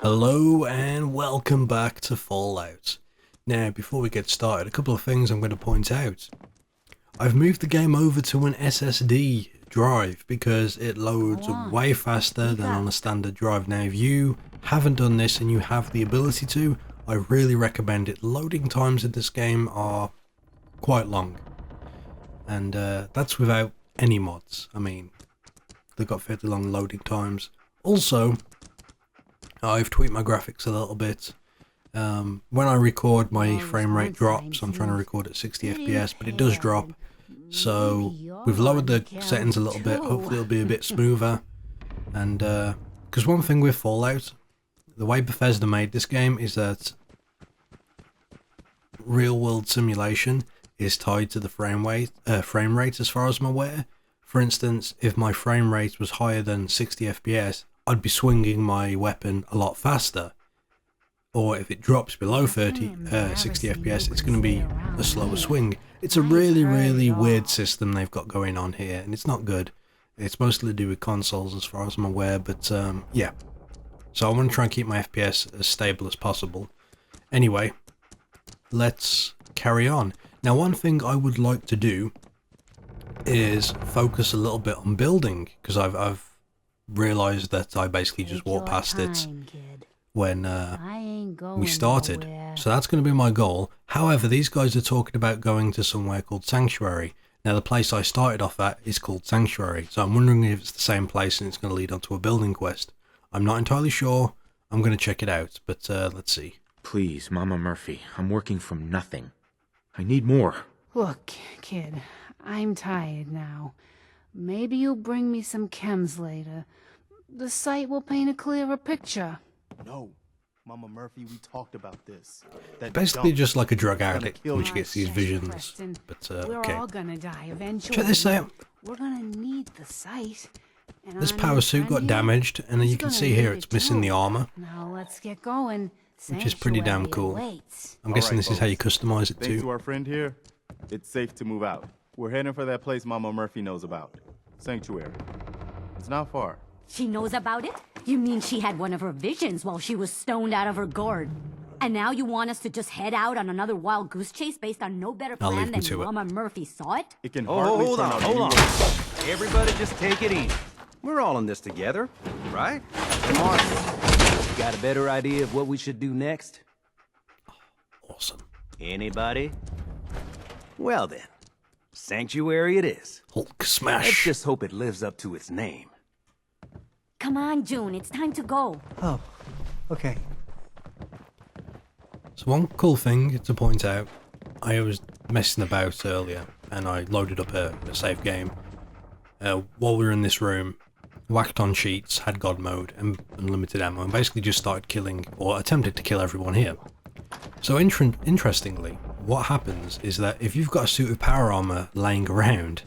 Hello and welcome back to Fallout. Now, before we get started, a couple of things I'm going to point out. I've moved the game over to an SSD drive because it loads way faster than on a standard drive. Now, if you haven't done this and you have the ability to, I really recommend it. Loading times in this game are quite long, and that's without any mods. I mean, they've got fairly long loading times. Also, I've tweaked my graphics a little bit. When I record, my frame rate drops. I'm trying to record at 60 FPS, but it does drop. So we've lowered the settings a little bit. Hopefully it'll be a bit smoother. And because one thing with Fallout, the way Bethesda made this game is that real world simulation is tied to the frame rate as far as I'm aware. For instance, if my frame rate was higher than 60 FPS, I'd be swinging my weapon a lot faster. Or if it drops below 60 FPS, it's going to be a slower swing. It's a really weird system they've got going on here, and it's not good. It's mostly to do with consoles as far as I'm aware, but yeah. So I want to try and keep my FPS as stable as possible. Anyway, let's carry on. Now, one thing I would like to do is focus a little bit on building, because I've realized that I basically just walked past it when we started. So that's going to be my goal. However, these guys are talking about going to somewhere called Sanctuary. Now, the place I started off at is called Sanctuary, so I'm wondering if it's the same place and it's going to lead onto a building quest. I'm not entirely sure. I'm going to check it out, but let's see. Please, Mama Murphy, I'm working from nothing. I need more. Look, kid, I'm tired now. Maybe you'll bring me some chems later. The site will paint a clearer picture. No, Mama Murphy, we talked about this. Basically just like a drug addict when she gets these visions. But We're okay. all gonna die eventually. Check this out. We're gonna need the site. And This power suit got damaged, and then you can see here it's missing the armor, Now let's get going. which is pretty damn cool. I'm guessing this is how you customize it Thanks to too. our friend here, it's safe to move out. We're heading for that place Mama Murphy knows about. Sanctuary. It's not far. She knows about it? You mean she had one of her visions while she was stoned out of her gourd? And now you want us to just head out on another wild goose chase based on no better I'll plan leave them than to it. Mama Murphy saw it? It can hardly hold turn on, out hold any on. worse. Everybody just take it easy. We're all in this together, right? Come on. Got a better idea of what we should do next? Awesome. Anybody? Well then, Sanctuary it is. Hulk Let's smash. just hope it lives up to its name. Come on, June, it's time to go. Oh, okay. So one cool thing to point out, I was messing about earlier, and I loaded up a save game. While we were in this room, whacked on cheats, had God mode, and unlimited ammo, and basically just started killing, or attempted to kill everyone here. So interestingly, what happens is that if you've got a suit of power armor laying around,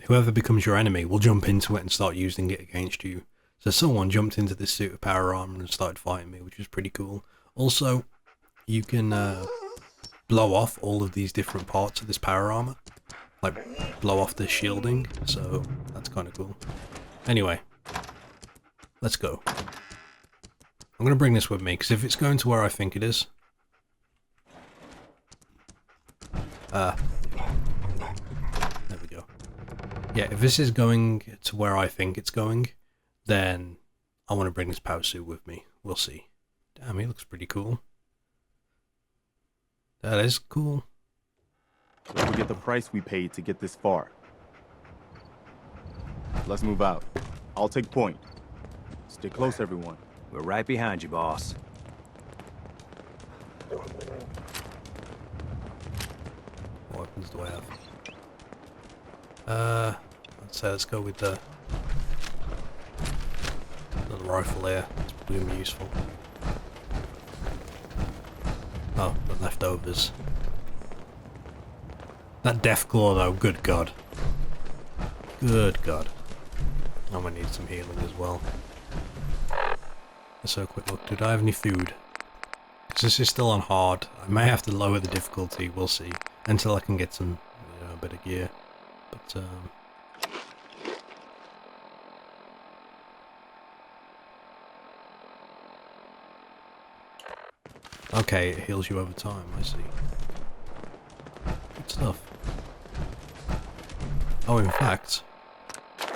whoever becomes your enemy will jump into it and start using it against you. So someone jumped into this suit of power armor and started fighting me, which is pretty cool. Also, you can blow off all of these different parts of this power armor, like blow off the shielding, so that's kind of cool. Anyway, let's go. I'm going to bring this with me, because if it's going to where I think it is... there we go. Yeah, if this is going to where I think it's going, then I want to bring this power suit with me. We'll see. Damn, he looks pretty cool. That is cool. Don't forget the price we paid to get this far. Let's move out. I'll take point. Stay close, everyone. We're right behind you, boss. What weapons do I have? Let's go with the little rifle there. It's probably gonna be useful. Oh, the leftovers. That death claw though, good god. Good god. I'm gonna need some healing as well. Let's have a quick look. Did I have any food? Because this is still on hard. I may have to lower the difficulty, we'll see. Until I can get some, a bit of gear. But, Okay, it heals you over time, I see. Good stuff. Oh, in fact,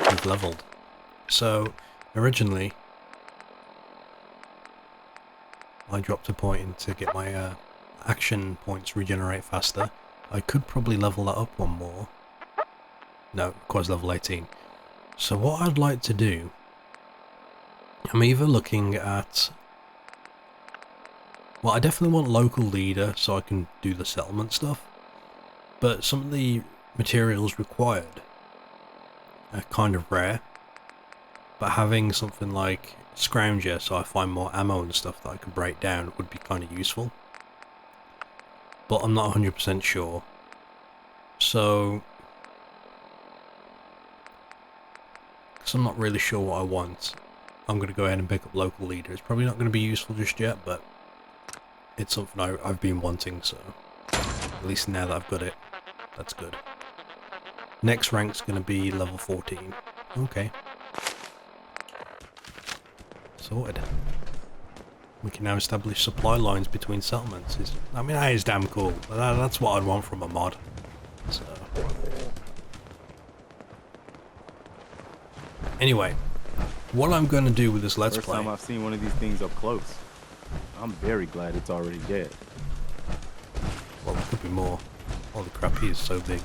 we've leveled. So, originally, I dropped a point in to get my action points regenerate faster. I could probably level that up one more. No, of course, level 18. So what I'd like to do, I'm either looking at... Well, I definitely want local leader so I can do the settlement stuff. But some of the materials required are kind of rare. But having something like Scrounger so I find more ammo and stuff that I can break down would be kind of useful. But I'm not 100% sure. So... because I'm not really sure what I want, I'm going to go ahead and pick up local leader. It's probably not going to be useful just yet, but it's something I've been wanting, so at least now that I've got it, that's good. Next rank's going to be level 14. Okay. Sorted. We can now establish supply lines between settlements. I mean, that is damn cool. That's what I'd want from a mod. So... anyway, what I'm going to do with this Let's First Play... time I've seen one of these things up close. I'm very glad it's already dead. well, there could be more. Holy crap, he is so big.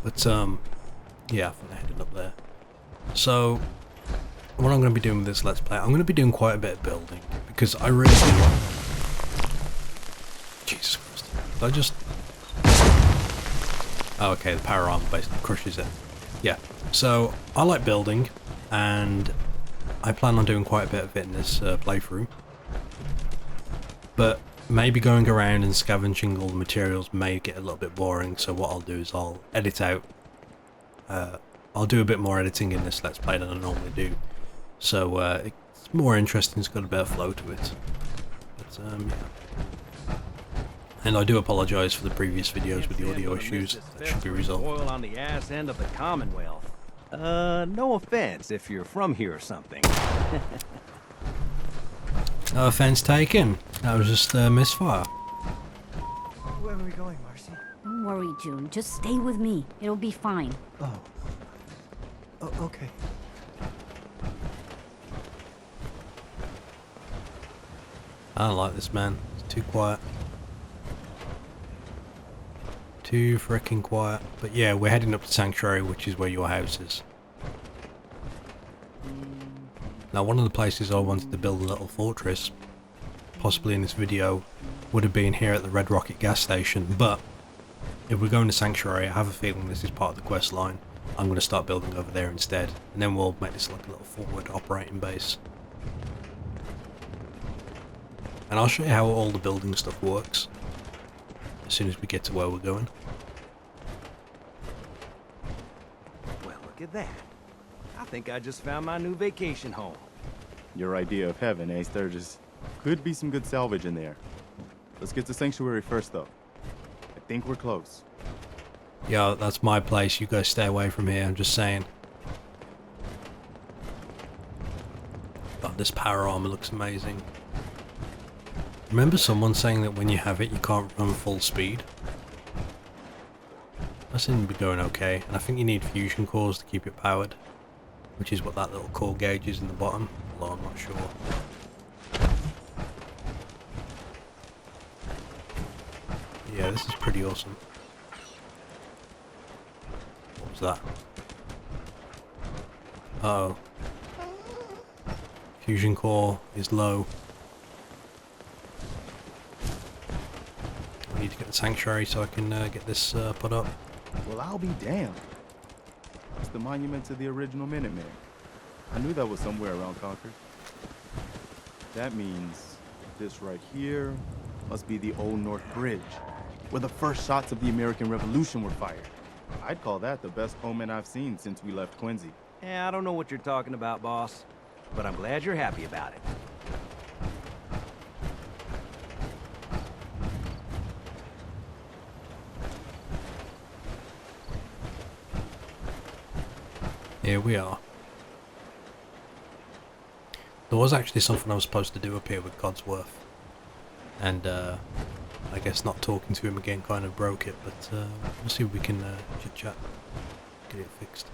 But, yeah, I think they're headed up there. So, what I'm going to be doing with this Let's Play, I'm going to be doing quite a bit of building, because I really do want... Jesus Christ. Did I just... oh, okay, the power armor basically crushes it. Yeah, so I like building, and I plan on doing quite a bit of it in this playthrough. But maybe going around and scavenging all the materials may get a little bit boring, so what I'll do is I'll edit out... I'll do a bit more editing in this Let's Play than I normally do. So it's more interesting, it's got a bit of flow to it. But, yeah. And I do apologise for the previous videos with the audio issues. That should be resolved. Oil on the ass end of the Commonwealth. No offense if you're from here or something. No offence taken. That was just a misfire. Where are we going, Marcy? Don't worry, June. Just stay with me. It'll be fine. Oh. Oh, okay. I don't like this, man. It's too quiet. Too freaking quiet. But yeah, we're heading up to Sanctuary, which is where your house is. Now, one of the places I wanted to build a little fortress, possibly in this video, would have been here at the Red Rocket gas station, but if we're going to Sanctuary, I have a feeling this is part of the quest line. I'm going to start building over there instead, and then we'll make this like a little forward operating base. And I'll show you how all the building stuff works as soon as we get to where we're going. Well, look at that. I think I just found my new vacation home. Your idea of heaven, eh, Sturgis? Could be some good salvage in there. Let's get to Sanctuary first, though. I think we're close. Yeah, that's my place. You guys stay away from here, I'm just saying. God, this power armor looks amazing. Remember someone saying that when you have it, you can't run full speed? That seems to be going okay, and I think you need fusion cores to keep it powered, which is what that little core gauge is in the bottom, although I'm not sure. Yeah, this is pretty awesome. What was that? Uh-oh. Fusion core is low. I need to get the Sanctuary so I can get this put up. Well, I'll be damned. It's the monument to the original Minutemen. I knew that was somewhere around Concord. That means this right here must be the Old North Bridge, where the first shots of the American Revolution were fired. I'd call that the best omen I've seen since we left Quincy. Yeah, I don't know what you're talking about, boss. But I'm glad you're happy about it. Here we are. There was actually something I was supposed to do up here with Codsworth. And I guess not talking to him again kind of broke it, but we'll see if we can chit chat, get it fixed.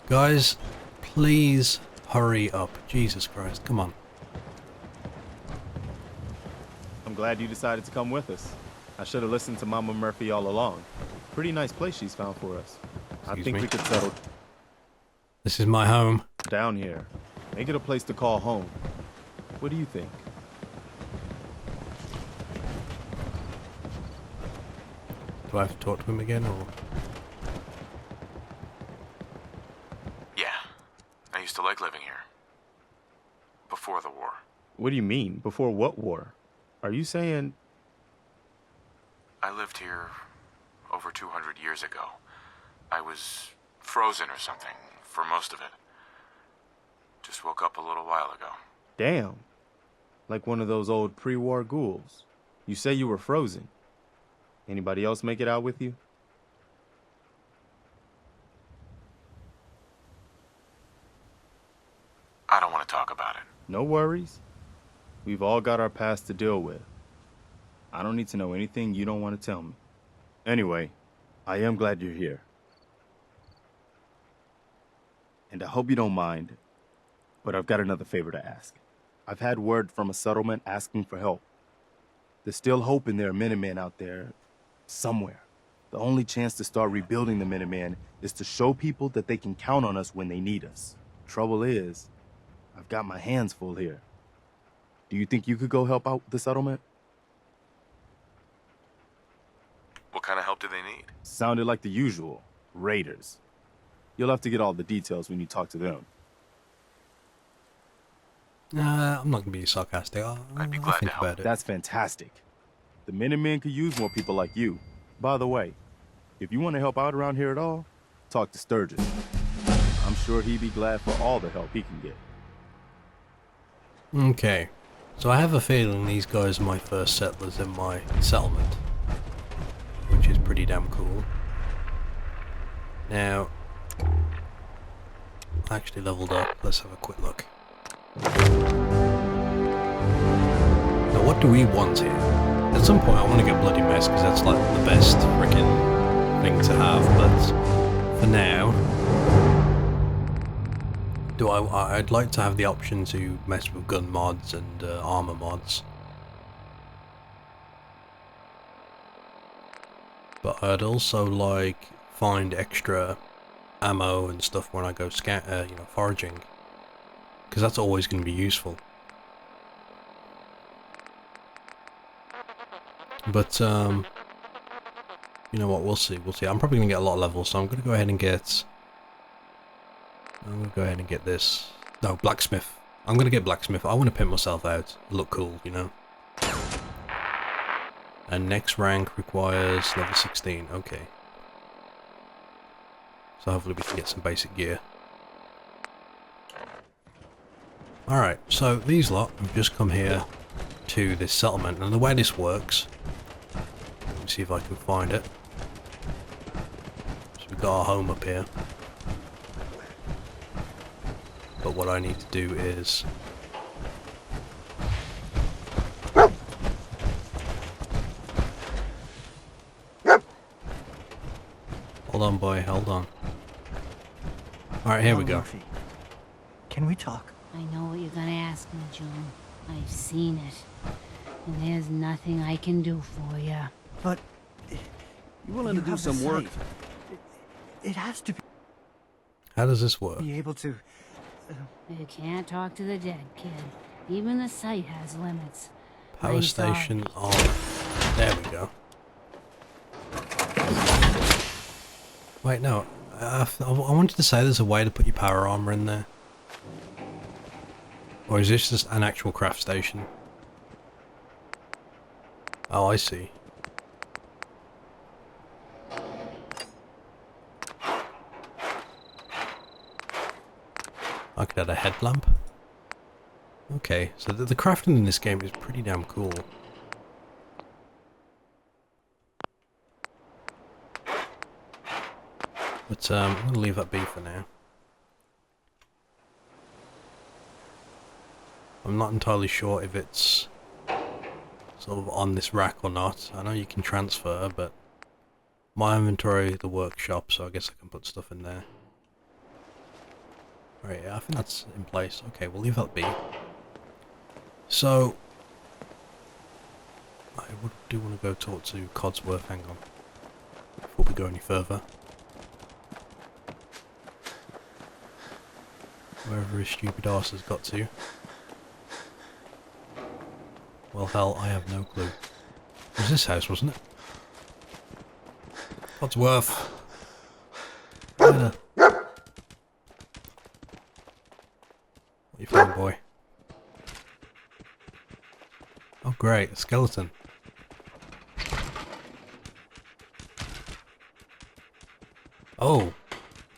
Guys, please hurry up. Jesus Christ, come on. I'm glad you decided to come with us. I should have listened to Mama Murphy all along. Pretty nice place she's found for us. I Excuse think me? we could settle This is my home. down here. Make it a place to call home. What do you think? Do I have to talk to him again, or...? Yeah. I used to like living here. Before the war. What do you mean? Before what war? Are you saying... I lived here over 200 years ago. I was frozen or something for most of it. Just woke up a little while ago. Damn. Like one of those old pre-war ghouls. You say you were frozen. Anybody else make it out with you? I don't want to talk about it. No worries. We've all got our past to deal with. I don't need to know anything you don't want to tell me. Anyway, I am glad you're here. And I hope you don't mind, but I've got another favor to ask. I've had word from a settlement asking for help. There's still hope in there are Minutemen out there somewhere. The only chance to start rebuilding the Minutemen is to show people that they can count on us when they need us. Trouble is, I've got my hands full here. Do you think you could go help out the settlement? What kind of help do they need? Sounded like the usual. Raiders. You'll have to get all the details when you talk to them. I'm not going to be sarcastic. I'd be I'll glad to think help. about it. That's fantastic. The Minutemen could use more people like you. By the way, if you want to help out around here at all, talk to Sturgis. I'm sure he'd be glad for all the help he can get. Okay, so I have a feeling these guys are my first settlers in my settlement, which is pretty damn cool. Now, I actually leveled up. Let's have a quick look. Now, what do we want here? At some point, I want to get Bloody Mess because that's like the best freaking thing to have. But for now, I'd like to have the option to mess with gun mods and armor mods. But I'd also like find extra ammo and stuff when I go foraging, because that's always going to be useful. But you know what? We'll see. We'll see. I'm probably going to get a lot of levels, so I'm going to go ahead and get. I'm going to go ahead and get this. No, blacksmith. I'm going to get blacksmith. I want to pimp myself out. Look cool, you know. And next rank requires level 16. Okay. So hopefully we can get some basic gear. Alright, so these lot have just come here to this settlement. And the way this works... Let me see if I can find it. So we've got our home up here. But what I need to do is... Hold on, boy, hold on. Alright, here we go. Murphy, can we talk? I know what you're gonna ask me, John. I've seen it. And there's nothing I can do for you. But You willing to do have the some work? sight. It has to How does this work? be able to. You can't talk to the dead, kid. Even the sight has limits. Power I'm station sorry. on. There we go. Wait, no. I wanted to say there's a way to put your power armor in there. Or is this just an actual craft station? Oh, I see. I could add a headlamp. Okay, so the crafting in this game is pretty damn cool. But I'm going to leave that be for now. I'm not entirely sure if it's sort of on this rack or not. I know you can transfer, but my inventory is the workshop, so I guess I can put stuff in there. Alright, yeah, I think that's in place. Okay, we'll leave that be. So, I do want to go talk to Codsworth, hang on, before we go any further. Wherever his stupid arse has got to. Well, hell, I have no clue. It was this house, wasn't it? Codsworth! What you found, boy? Oh, great, a skeleton. Oh,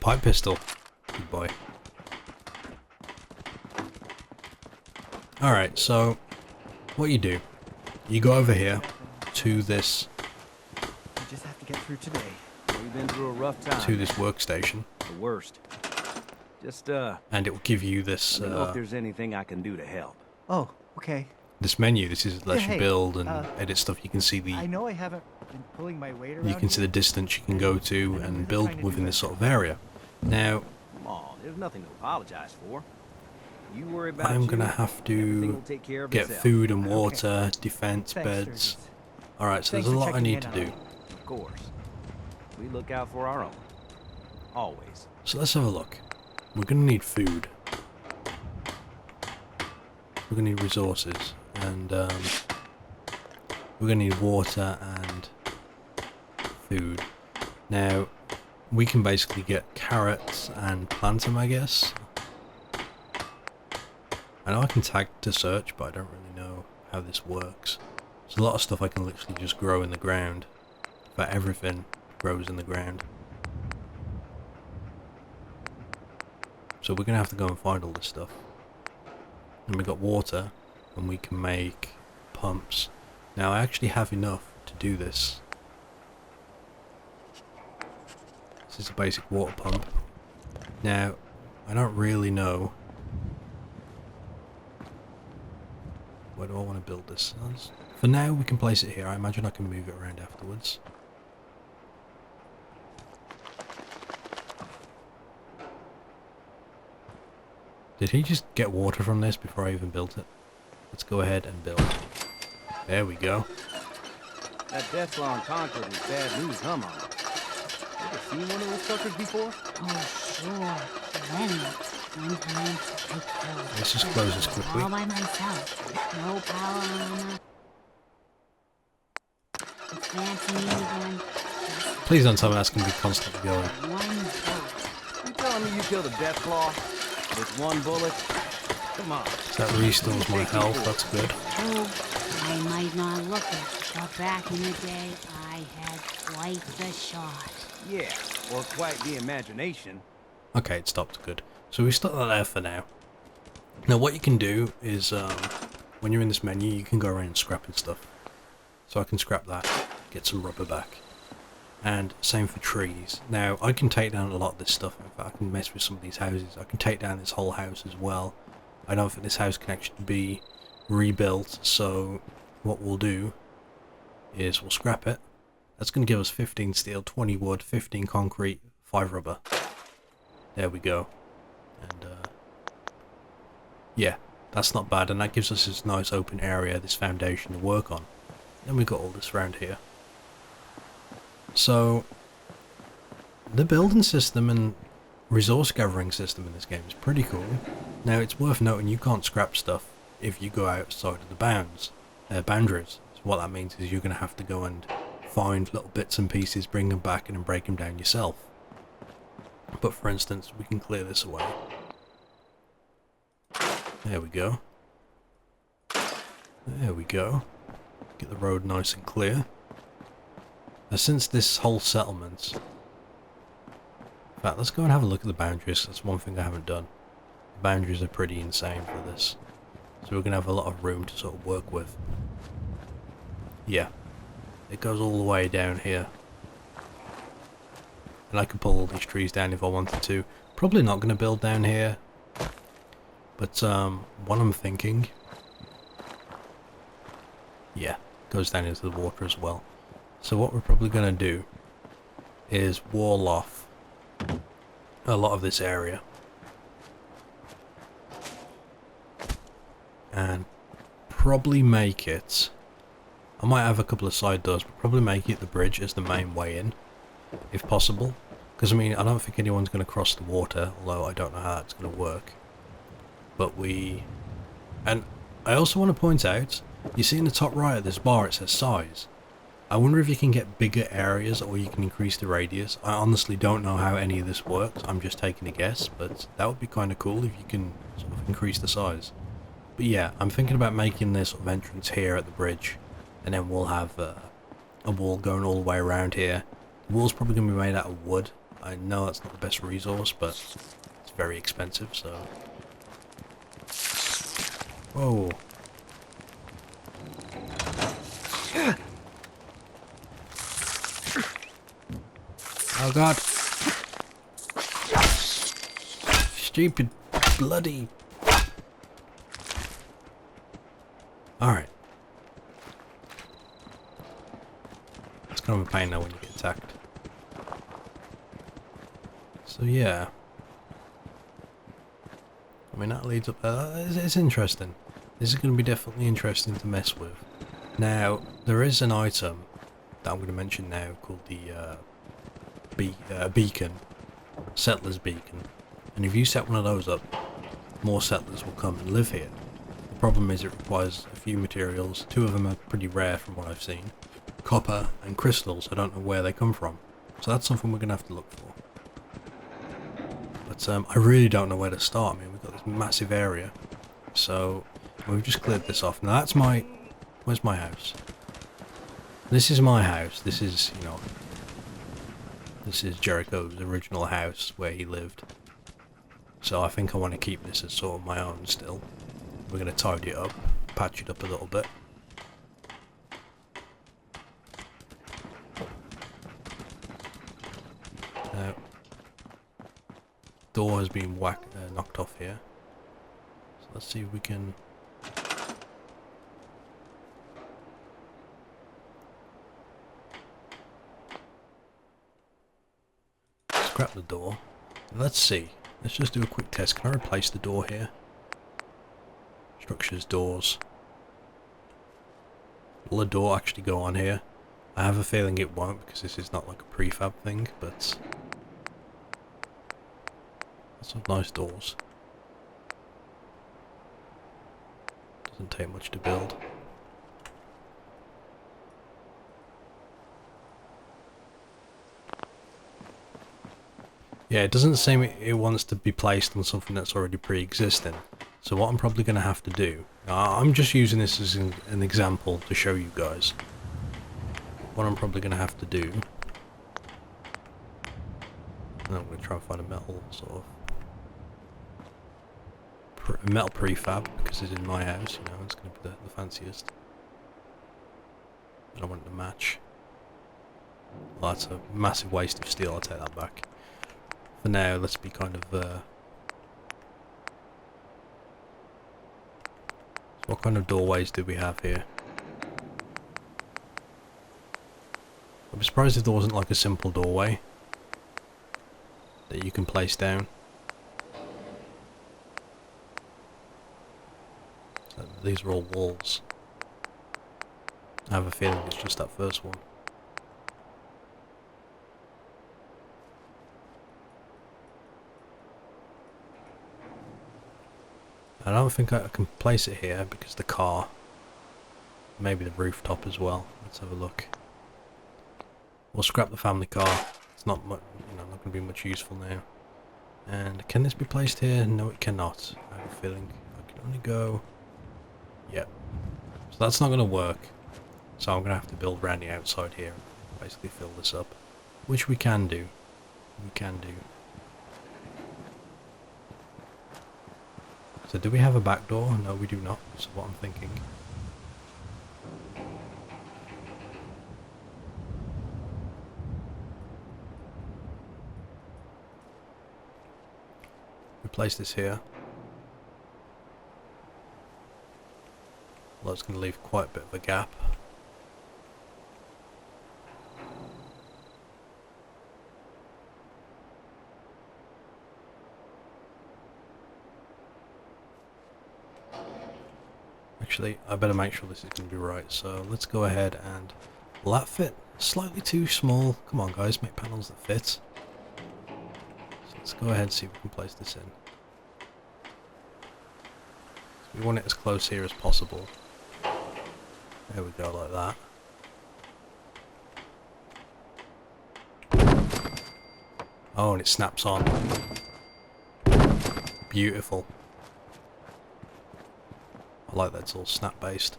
pipe pistol. Good boy. Alright, so what you do, you go over here to this We just have to get through today. We've been through a rough time. to this workstation, The worst. Just, and it will give you this let me know if there's anything I can do to help. Oh, okay. this menu. This is lets Yeah, you hey, build and edit stuff. You can see I the know I haven't been pulling my weight around. you can see the distance you can go to and build within this sort of area. Now Come on, there's nothing to apologize for. You worry about I'm you, gonna have everything to will take care of get itself. food and water, defense Thanks, beds. Sturgis. Alright, so Thanks there's a for lot I checking need in to on do. me. Of course. We look out for our own. Always. So let's have a look. We're gonna need food. We're gonna need resources, and we're gonna need water and food. Now, we can basically get carrots and plant them, I guess. I know I can tag to search, but I don't really know how this works. There's a lot of stuff I can literally just grow in the ground. But everything grows in the ground. So we're gonna have to go and find all this stuff. And we got water, and we can make pumps. Now I actually have enough to do this. This is a basic water pump. Now, I don't really know. Where do I want to build this? For now, we can place it here. I imagine I can move it around afterwards. Did he just get water from this before I even built it? Let's go ahead and build. There we go. That death law in Concord was bad news, huh, Mama? Ever seen one of those suckers before? Oh, sure. Plenty. One time, I killed. Let's just close this quickly. All by myself. No power on it. The fancy minigun. Please don't tell me that's going to be constantly going. One bullet. You telling me you killed a death claw with one bullet? Come on. So that restores my health, that's good. True. I might not look it, but back in the day, I had quite the shot. Yeah, or quite the imagination. Okay, it stopped, good. So we stuck that there for now. Now what you can do is, when you're in this menu, you can go around scrapping stuff. So I can scrap that, get some rubber back. And same for trees. Now, I can take down a lot of this stuff. In fact, I can mess with some of these houses. I can take down this whole house as well. I don't think this house can actually be rebuilt, so what we'll do is we'll scrap it. That's going to give us 15 steel, 20 wood, 15 concrete, 5 rubber. There we go. And, yeah, that's not bad, and that gives us this nice open area, this foundation to work on. Then we've got all this around here. So, the building system and resource gathering system in this game is pretty cool. Now, it's worth noting you can't scrap stuff if you go outside of the boundaries. So what that means is you're going to have to go and find little bits and pieces, bring them back, and then break them down yourself. But for instance, we can clear this away. There we go. There we go. Get the road nice and clear. Now, since this whole settlement... In fact, let's go and have a look at the boundaries. That's one thing I haven't done. The boundaries are pretty insane for this. So we're going to have a lot of room to sort of work with. Yeah. It goes all the way down here. And I could pull all these trees down if I wanted to. Probably not going to build down here. But what I'm thinking yeah, goes down into the water as well. So what we're probably going to do is wall off a lot of this area. And probably make it... I might have a couple of side doors, but probably make it the bridge as the main way in, if possible. Because, I mean, I don't think anyone's going to cross the water, although I don't know how that's going to work. But we... And I also want to point out, you see in the top right of this bar it says size. I wonder if you can get bigger areas or you can increase the radius. I honestly don't know how any of this works, I'm just taking a guess, but that would be kind of cool if you can sort of increase the size. But yeah, I'm thinking about making this sort of entrance here at the bridge, and then we'll have a wall going all the way around here. The wall's probably going to be made out of wood. I know that's not the best resource, but it's very expensive, so... Whoa. Oh god. Stupid bloody... Alright. It's kind of a pain though when you get attacked. So yeah. I mean that leads up there. It's interesting. This is going to be definitely interesting to mess with. Now, there is an item that I'm going to mention now called the beacon. Settler's beacon. And if you set one of those up, more settlers will come and live here. The problem is it requires a few materials. Two of them are pretty rare from what I've seen. Copper and crystals. I don't know where they come from. So that's something we're going to have to look for. But I really don't know where to start. I mean, we've got this massive area. So we've just cleared this off. Now that's my... Where's my house? This is my house. This is, you know... This is Jericho's original house where he lived. So I think I want to keep this as sort of my own still. We're going to tidy it up, patch it up a little bit. Now, door has been knocked off here. So let's see if we can... Scrap the door. Let's see. Let's just do a quick test. Can I replace the door here? Structures, doors. Will the door actually go on here? I have a feeling it won't because this is not like a prefab thing, but... Some nice doors. Doesn't take much to build. Yeah, it doesn't seem it wants to be placed on something that's already pre-existing. So what I'm probably going to have to do... I'm just using this as an example to show you guys. What I'm probably going to have to do... And I'm going to try and find a metal sort of... A metal prefab, because it's in my house, you know, it's going to be the fanciest. I don't want it to match. Well, that's a massive waste of steel, I'll take that back. For now, let's be kind of... So what kind of doorways do we have here? I'm surprised if there wasn't like a simple doorway that you can place down. So these are all walls. I have a feeling it's just that first one. I don't think I can place it here because the car, maybe the rooftop as well. Let's have a look. We'll scrap the family car. It's not much, you know, not going to be much useful now. And can this be placed here? No, it cannot. I have a feeling I can only go. Yep. So that's not going to work. So I'm going to have to build around the outside here, and basically fill this up, which we can do. We can do. So do we have a back door? No, we do not. That's what I'm thinking. We place this here. although it's going to leave quite a bit of a gap. Actually, I better make sure this is going to be right, so let's go ahead and... Will that fit? Slightly too small. Come on guys, make panels that fit. So let's go ahead and see if we can place this in. So we want it as close here as possible. There we go, like that. Oh, and it snaps on. Beautiful. I like that it's all snap based.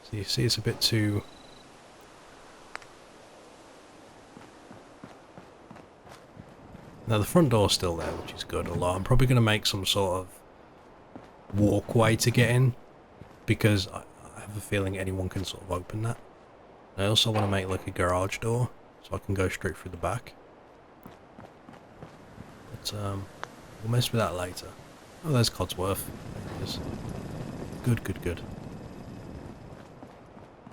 So you see it's a bit too... Now the front door's still there, which is good, although I'm probably going to make some sort of walkway to get in, because I have a feeling anyone can sort of open that. I also want to make like a garage door, so I can go straight through the back. But we'll mess with that later. Oh, there's Codsworth. There it is. Good, good, good.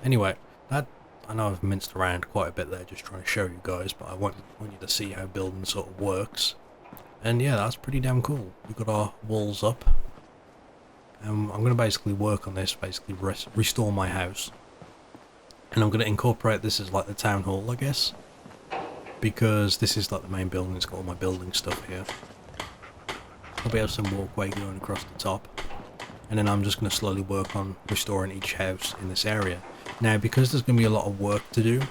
Anyway, that, I know I've minced around quite a bit there just trying to show you guys, but I want you to see how building sort of works. And yeah, that's pretty damn cool. We've got our walls up. I'm going to basically work on this, basically restore my house. And I'm going to incorporate this as like the town hall, I guess. Because this is like the main building, it's got all my building stuff here. Probably have some walkway going across the top. And then I'm just going to slowly work on restoring each house in this area. Now, because there's going to be a lot of work to do,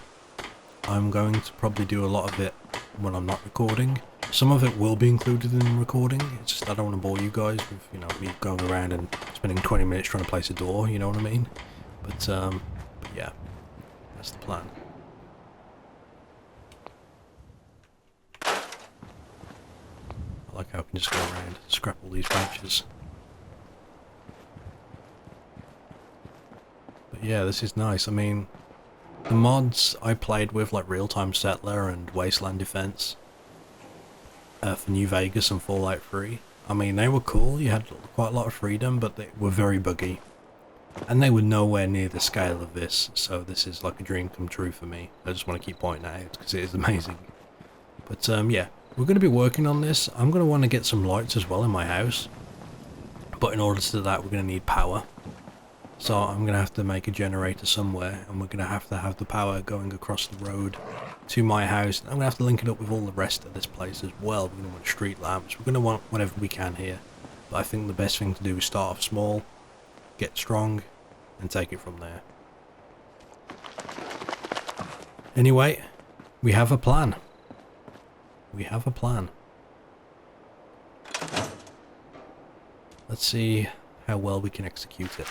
I'm going to probably do a lot of it when I'm not recording. Some of it will be included in the recording. It's just I don't want to bore you guys with, you know, me going around and spending 20 minutes trying to place a door, you know what I mean? But yeah, that's the plan. I like how I can just go around, scrap all these branches. Yeah, this is nice. I mean, the mods I played with, like Real-Time Settler and Wasteland Defense, for New Vegas and Fallout 3, I mean, they were cool. You had quite a lot of freedom, but they were very buggy. And they were nowhere near the scale of this, so this is like a dream come true for me. I just want to keep pointing that out, because it is amazing. But yeah, we're going to be working on this. I'm going to want to get some lights as well in my house. But in order to do that, we're going to need power. So I'm going to have to make a generator somewhere, and we're going to have the power going across the road to my house. I'm going to have to link it up with all the rest of this place as well. We're going to want street lamps. We're going to want whatever we can here. But I think the best thing to do is start off small, get strong, and take it from there. Anyway, we have a plan. We have a plan. Let's see how well we can execute it.